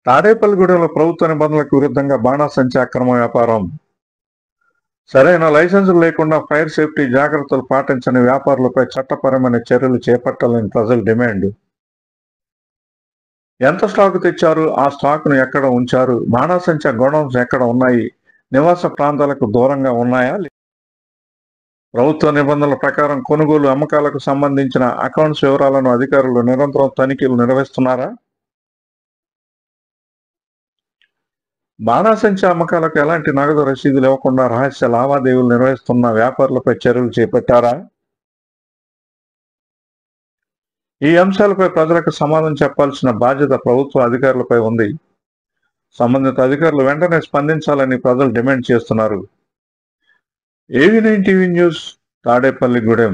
తాడేపల్లిగూడెంలో ప్రభుత్వ నిబంధనలకు విరుద్ధంగా బాణాసంచా అక్రమ వ్యాపారం. సరైన లైసెన్సులు లేకుండా ఫైర్ సేఫ్టీ జాగ్రత్తలు పాటించని వ్యాపారులపై చట్టపరమైన చర్యలు చేపట్టాలని ప్రజల డిమాండ్. ఎంత స్టాకు తెచ్చారు, ఆ స్టాకును ఎక్కడ ఉంచారు, బాణాసంచా గోడౌన్స్ ఎక్కడ ఉన్నాయి, నివాస ప్రాంతాలకు దూరంగా ఉన్నాయా? ప్రభుత్వ నిబంధనల ప్రకారం కొనుగోలు అమ్మకాలకు సంబంధించిన అకౌంట్స్ వివరాలను అధికారులు నిరంతరం తనిఖీలు నిర్వహిస్తున్నారా? బాణాసంచా అమ్మకాలకు ఎలాంటి నగదు రసీదులు ఇవ్వకుండా రహస్య లావాదేవీలు నిర్వహిస్తున్న వ్యాపారులపై చర్యలు చేపట్టారా? ఈ అంశాలపై ప్రజలకు సమాధానం చెప్పాల్సిన బాధ్యత ప్రభుత్వ అధికారులపై ఉంది. సంబంధిత అధికారులు వెంటనే స్పందించాలని ప్రజలు డిమాండ్ చేస్తున్నారు. AV9 TV news, Tadepalligudem.